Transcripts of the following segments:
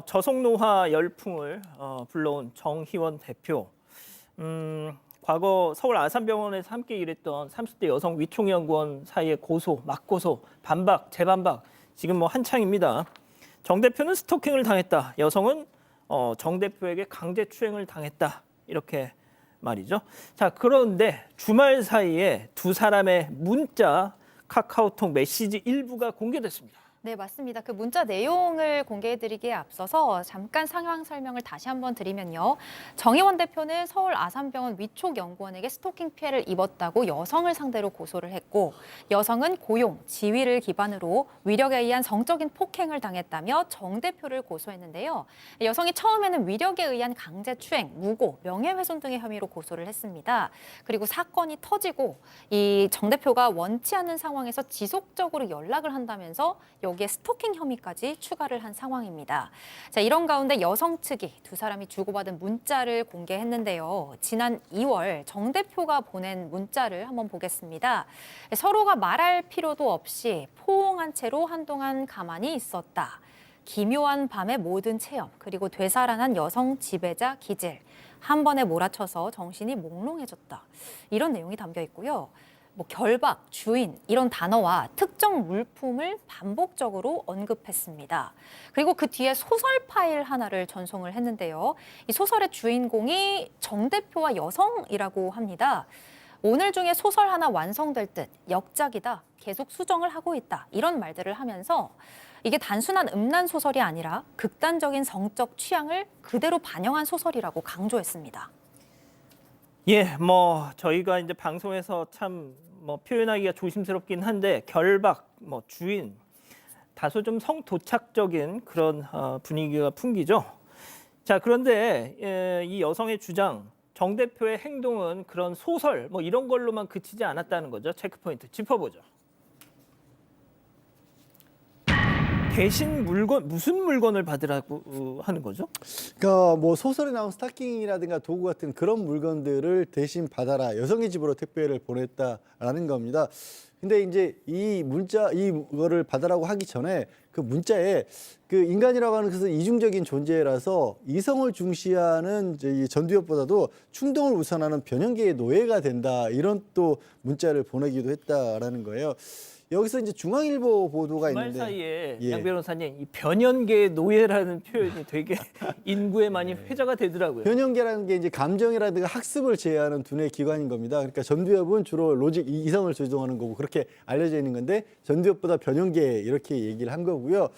저속노화 열풍을 불러온 정희원 대표. 과거 서울 아산병원에서 함께 일했던 30대 여성 위촉연구원 사이의 고소, 맞고소, 반박, 재반박 지금 뭐 한창입니다. 정 대표는 스토킹을 당했다. 여성은 정 대표에게 강제추행을 당했다. 이렇게 말이죠. 자, 그런데 주말 사이에 두 사람의 문자, 카카오톡 메시지 일부가 공개됐습니다. 네, 맞습니다. 그 문자 내용을 공개해드리기에 앞서서 잠깐 상황 설명을 다시 한번 드리면요. 정희원 대표는 서울 아산병원 위촉연구원에게 스토킹 피해를 입었다고 여성을 상대로 고소를 했고, 여성은 고용, 지위를 기반으로 위력에 의한 성적인 폭행을 당했다며 정 대표를 고소했는데요. 여성이 처음에는 위력에 의한 강제추행, 무고, 명예훼손 등의 혐의로 고소를 했습니다. 그리고 사건이 터지고 이 정 대표가 원치 않는 상황에서 지속적으로 연락을 한다면서 여기에 스토킹 혐의까지 추가를 한 상황입니다. 자, 이런 가운데 여성 측이 두 사람이 주고받은 문자를 공개했는데요. 지난 2월 정 대표가 보낸 문자를 한번 보겠습니다. 서로가 말할 필요도 없이 포옹한 채로 한동안 가만히 있었다. 기묘한 밤의 모든 체험, 그리고 되살아난 여성 지배자 기질. 한 번에 몰아쳐서 정신이 몽롱해졌다. 이런 내용이 담겨 있고요. 뭐 결박, 주인 이런 단어와 특정 물품을 반복적으로 언급했습니다. 그리고 그 뒤에 소설 파일 하나를 전송을 했는데요. 이 소설의 주인공이 정 대표와 여성이라고 합니다. 오늘 중에 소설 하나 완성될 듯 역작이다. 계속 수정을 하고 있다. 이런 말들을 하면서 이게 단순한 음란 소설이 아니라 극단적인 성적 취향을 그대로 반영한 소설이라고 강조했습니다. 예, 저희가 이제 방송에서 참 표현하기가 조심스럽긴 한데 결박, 주인 다소 좀 성도착적인 그런 분위기가 풍기죠. 자, 그런데 이 여성의 주장, 정 대표의 행동은 그런 소설 이런 걸로만 그치지 않았다는 거죠. 체크포인트 짚어보죠. 대신 무슨 물건을 받으라고 하는 거죠? 그러니까 뭐 소설에 나온 스타킹이라든가 도구 같은 그런 물건들을 대신 받아라. 여성의 집으로 택배를 보냈다라는 겁니다. 근데 이제 이거를 받아라고 하기 전에 그 문자에 그 인간이라고 하는 것은 이중적인 존재라서 이성을 중시하는 이제 이 전두엽보다도 충동을 우선하는 변형계의 노예가 된다. 이런 또 문자를 보내기도 했다라는 거예요. 여기서 이제 중앙일보 보도가 주말 있는데 사이에 예. 양 변호사님, 이 변연계의 노예라는 표현이 되게 인구에 많이 회자가 되더라고요. 변형계라는 게 이제 감정이라든가 학습을 제어하는 두뇌 기관인 겁니다. 그러니까 전두엽은 주로 로직, 이성을 조종하는 거고 그렇게 알려져 있는 건데 전두엽보다 변형계 이렇게 얘기를 한 거고요.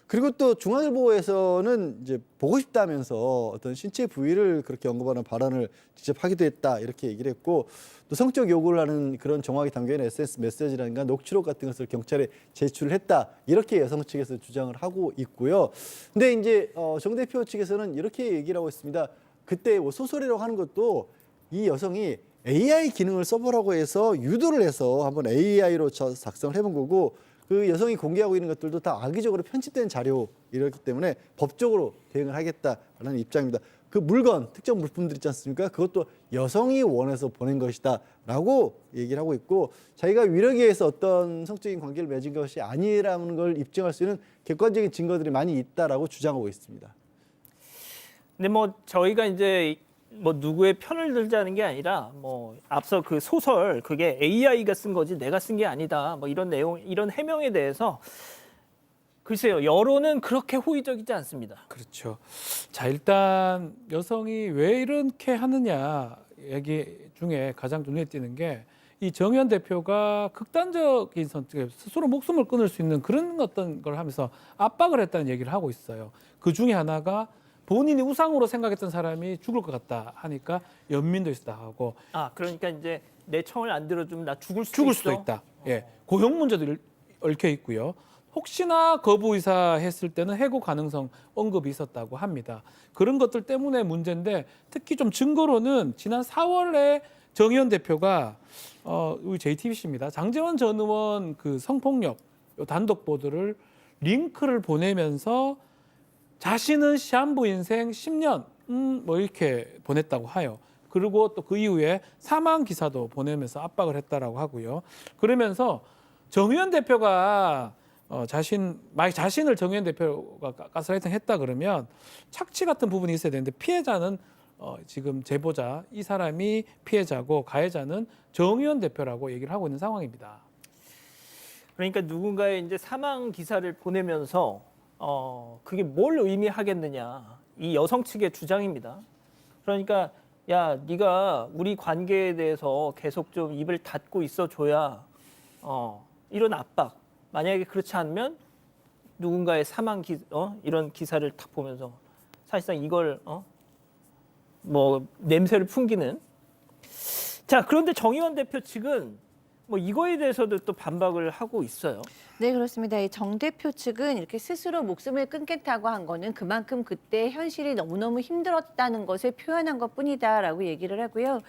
그리고 또 중앙일보에서는 이제 보고 싶다면서 어떤 신체 부위를 그렇게 언급하는 발언을 직접 하기도 했다 이렇게 얘기를 했고 또 성적 요구를 하는 그런 정황이 담겨 있는 SNS 메시지라든가 녹취록 같은 것을 경찰에 제출을 했다 이렇게 여성 측에서 주장을 하고 있고요. 근데 이제 정 대표 측에서는 이렇게 얘기를 하고 있습니다. 그때 소설이라고 하는 것도 이 여성이 AI 기능을 써보라고 해서 유도를 해서 한번 AI로 작성을 해본 거고 그 여성이 공개하고 있는 것들도 다 악의적으로 편집된 자료 이렇기 때문에 법적으로 대응을 하겠다라는 입장입니다. 그 물건, 특정 물품들 있지 않습니까? 그것도 여성이 원해서 보낸 것이다라고 얘기를 하고 있고 자기가 위력에 의해서 어떤 성적인 관계를 맺은 것이 아니라는 걸 입증할 수 있는 객관적인 증거들이 많이 있다라고 주장하고 있습니다. 근데 저희가 이제 누구의 편을 들자는 게 아니라 앞서 그 소설 그게 AI가 쓴 거지 내가 쓴 게 아니다 이런 내용 이런 해명에 대해서 글쎄요 여론은 그렇게 호의적이지 않습니다. 그렇죠. 자, 일단 여성이 왜 이렇게 하느냐 얘기 중에 가장 눈에 띄는 게 이 정의원 대표가 극단적인 선택에 스스로 목숨을 끊을 수 있는 그런 어떤 걸 하면서 압박을 했다는 얘기를 하고 있어요. 그 중에 하나가 본인이 우상으로 생각했던 사람이 죽을 것 같다 하니까 연민도 있다 하고 그러니까 이제 내 청을 안 들어주면 나 죽을 수도 있다. 예, 고용 문제도 얽혀 있고요. 혹시나 거부 의사했을 때는 해고 가능성 언급이 있었다고 합니다. 그런 것들 때문에 문제인데 특히 좀 증거로는 지난 4월에 정의원 대표가 우리 JTBC입니다. 장제원 전 의원 그 성폭력 단독 보도를 링크를 보내면서 자신은 시한부 인생 10년 이렇게 보냈다고 해요. 그리고 또 그 이후에 사망 기사도 보내면서 압박을 했다라고 하고요. 그러면서 정의원 대표가 자신을 정의원 대표가 가스라이팅 했다 그러면 착취 같은 부분이 있어야 되는데 피해자는 지금 제보자 이 사람이 피해자고 가해자는 정의원 대표라고 얘기를 하고 있는 상황입니다. 그러니까 누군가의 이제 사망 기사를 보내면서 그게 뭘 의미하겠느냐 이 여성 측의 주장입니다. 그러니까 야 네가 우리 관계에 대해서 계속 좀 입을 닫고 있어줘야 이런 압박 만약에 그렇지 않으면 누군가의 사망 이런 기사를 딱 보면서 사실상 이걸 뭐 냄새를 풍기는 자 그런데 정의원 대표 측은 뭐 이거에 대해서도 또 반박을 하고 있어요. 네, 그렇습니다. 이 정 대표 측은 이렇게 스스로 목숨을 끊겠다고 한 거는 그만큼 그때 현실이 너무너무 힘들었다는 것을 표현한 것뿐이다라고 얘기를 하고요.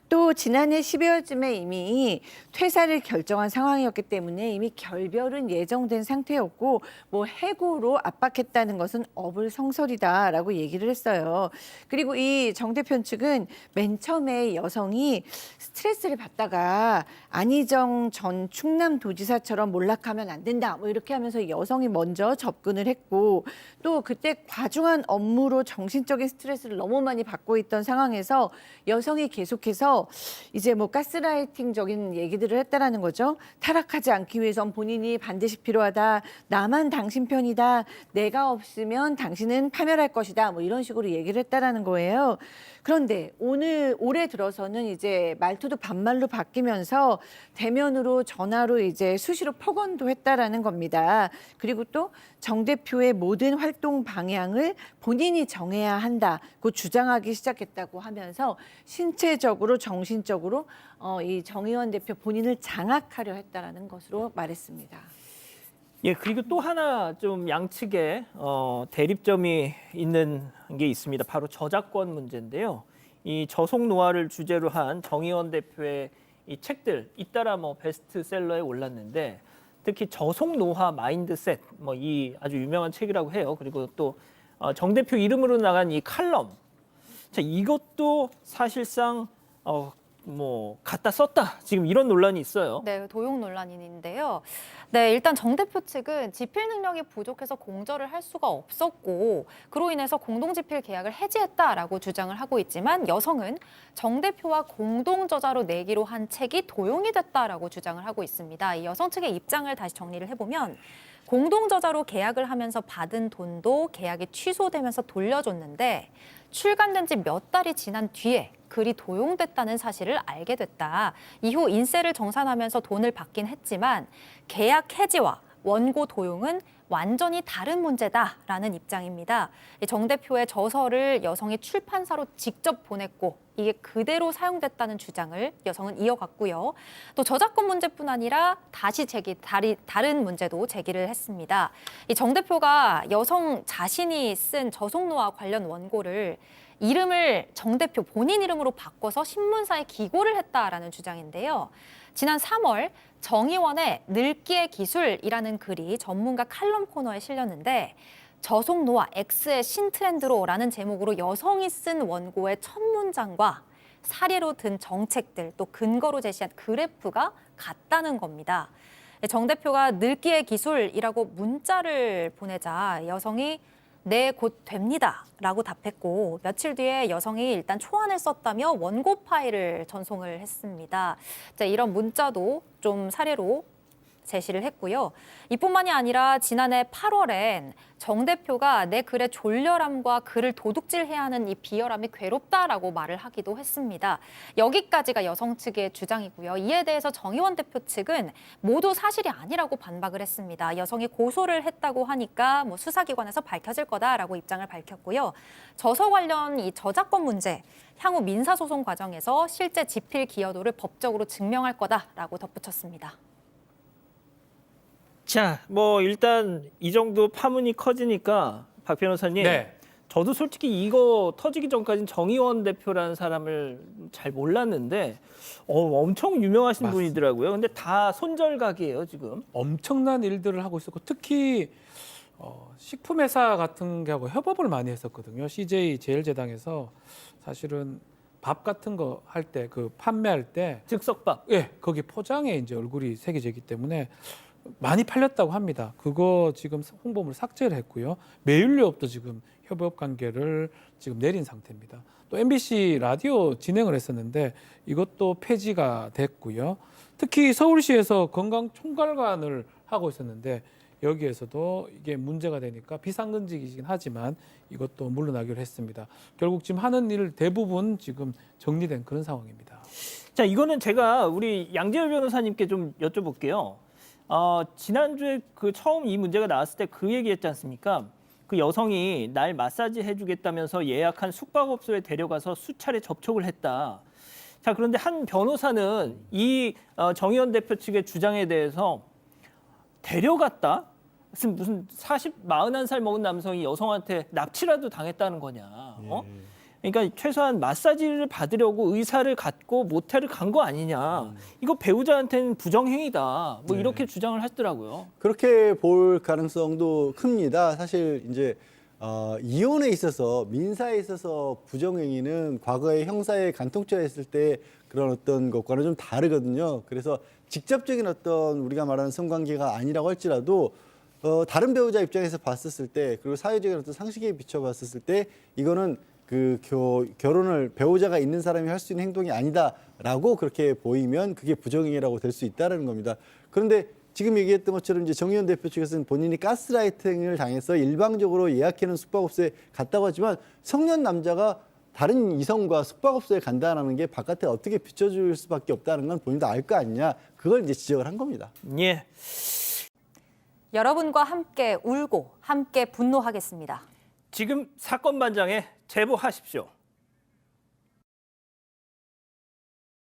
또 지난해 12월쯤에 이미 퇴사를 결정한 상황이었기 때문에 이미 결별은 예정된 상태였고 뭐 해고로 압박했다는 것은 어불성설이다라고 얘기를 했어요. 그리고 이 정 대표 측은 맨 처음에 여성이 스트레스를 받다가 안희정 전 충남도지사처럼 몰락하면 안 된다. 뭐 이렇게 하면서 여성이 먼저 접근을 했고 또 그때 과중한 업무로 정신적인 스트레스를 너무 많이 받고 있던 상황에서 여성이 계속해서 이제 뭐 가스라이팅적인 얘기들을 했다라는 거죠. 타락하지 않기 위해선 본인이 반드시 필요하다. 나만 당신 편이다. 내가 없으면 당신은 파멸할 것이다. 뭐 이런 식으로 얘기를 했다라는 거예요. 그런데 올해 들어서는 이제 말투도 반말로 바뀌면서 대면으로 전화로 이제 수시로 폭언도 했다라는 겁니다. 그리고 또 정 대표의 모든 활동 방향을 본인이 정해야 한다고 주장하기 시작했다고 하면서 신체적으로 정신적으로 이 정의원 대표 본인을 장악하려 했다라는 것으로 말했습니다. 예, 그리고 또 하나 좀 양측에 대립점이 있는 게 있습니다. 바로 저작권 문제인데요. 이 저속 노화를 주제로 한 정의원 대표의 이 책들 잇따라 뭐 베스트셀러에 올랐는데 특히 저속 노화 마인드셋 뭐 이 아주 유명한 책이라고 해요. 그리고 또 정 대표 이름으로 나간 이 칼럼, 자 이것도 사실상 뭐 갖다 썼다 지금 이런 논란이 있어요. 네, 도용 논란인데요. 네, 일단 정 대표 측은 집필 능력이 부족해서 공절을 할 수가 없었고 그로 인해서 공동집필 계약을 해지했다라고 주장을 하고 있지만 여성은 정 대표와 공동 저자로 내기로 한 책이 도용이 됐다라고 주장을 하고 있습니다. 이 여성 측의 입장을 다시 정리를 해보면 공동 저자로 계약을 하면서 받은 돈도 계약이 취소되면서 돌려줬는데 출간된 지 몇 달이 지난 뒤에 글이 도용됐다는 사실을 알게 됐다. 이후 인세를 정산하면서 돈을 받긴 했지만 계약 해지와 원고 도용은 완전히 다른 문제다라는 입장입니다. 정 대표의 저서를 여성이 출판사로 직접 보냈고 이게 그대로 사용됐다는 주장을 여성은 이어갔고요. 또 저작권 문제뿐 아니라 다른 문제도 제기를 했습니다. 이 정 대표가 여성 자신이 쓴 저속노화 관련 원고를 이름을 정 대표 본인 이름으로 바꿔서 신문사에 기고를 했다라는 주장인데요. 지난 3월 정의원의 늙기의 기술이라는 글이 전문가 칼럼 코너에 실렸는데 저속 노화 X의 신트렌드로라는 제목으로 여성이 쓴 원고의 첫 문장과 사례로 든 정책들 또 근거로 제시한 그래프가 같다는 겁니다. 정 대표가 늙기의 기술이라고 문자를 보내자 여성이 네, 곧 됩니다 라고 답했고 며칠 뒤에 여성이 일단 초안을 썼다며 원고 파일을 전송을 했습니다. 자, 이런 문자도 좀 사례로 제시를 했고요. 이뿐만이 아니라 지난해 8월엔 정 대표가 내 글의 졸렬함과 글을 도둑질해야 하는 이 비열함이 괴롭다라고 말을 하기도 했습니다. 여기까지가 여성 측의 주장이고요. 이에 대해서 정의원 대표 측은 모두 사실이 아니라고 반박을 했습니다. 여성이 고소를 했다고 하니까 뭐 수사기관에서 밝혀질 거다라고 입장을 밝혔고요. 저서 관련 이 저작권 문제 향후 민사소송 과정에서 실제 집필 기여도를 법적으로 증명할 거다라고 덧붙였습니다. 자, 뭐 일단 이 정도 파문이 커지니까 박 변호사님, 네. 저도 솔직히 이거 터지기 전까지는 정의원 대표라는 사람을 잘 몰랐는데 엄청 유명하신 맞습니다. 분이더라고요. 근데 다 손절각이에요 지금. 엄청난 일들을 하고 있었고 특히 식품회사 같은 게하고 협업을 많이 했었거든요. CJ 제일제당에서 사실은 밥 같은 거 할 때 그 판매할 때 즉석밥. 예, 거기 포장에 이제 얼굴이 새겨져 있기 때문에 많이 팔렸다고 합니다. 그거 지금 홍보물 삭제를 했고요. 매일유업도 지금 협업 관계를 지금 내린 상태입니다. 또 MBC 라디오 진행을 했었는데 이것도 폐지가 됐고요. 특히 서울시에서 건강 총괄관을 하고 있었는데 여기에서도 이게 문제가 되니까 비상근직이긴 하지만 이것도 물러나기로 했습니다. 결국 지금 하는 일 대부분 지금 정리된 그런 상황입니다. 자, 이거는 제가 우리 양재열 변호사님께 좀 여쭤볼게요. 지난주에 그 처음 이 문제가 나왔을 때 그 얘기했지 않습니까? 그 여성이 날 마사지 해주겠다면서 예약한 숙박업소에 데려가서 수차례 접촉을 했다. 자, 그런데 한 변호사는 이 정의원 대표 측의 주장에 대해서 데려갔다? 무슨 41살 먹은 남성이 여성한테 납치라도 당했다는 거냐? 그러니까 최소한 마사지를 받으려고 의사를 갖고 모텔을 간 거 아니냐? 이거 배우자한테는 부정행위다. 뭐 이렇게 주장을 하더라고요. 그렇게 볼 가능성도 큽니다. 사실 이제 이혼에 있어서 민사에 있어서 부정행위는 과거에 형사에 간통죄했을 때 그런 어떤 것과는 좀 다르거든요. 그래서 직접적인 어떤 우리가 말하는 성관계가 아니라고 할지라도 다른 배우자 입장에서 봤었을 때 그리고 사회적인 어떤 상식에 비춰봤었을 때 이거는 그 결혼을 배우자가 있는 사람이 할 수 있는 행동이 아니다라고 그렇게 보이면 그게 부정행위라고 될 수 있다는 겁니다. 그런데 지금 얘기했던 것처럼 이제 정의원 대표 측에서는 본인이 가스라이팅을 당해서 일방적으로 예약해놓은 숙박업소에 갔다고 하지만 성년 남자가 다른 이성과 숙박업소에 간다는 게 바깥에 어떻게 비춰줄 수밖에 없다는 건 본인도 알 거 아니냐. 그걸 이제 지적을 한 겁니다. 예. 여러분과 함께 울고 함께 분노하겠습니다. 지금 사건 반장에 제보하십시오.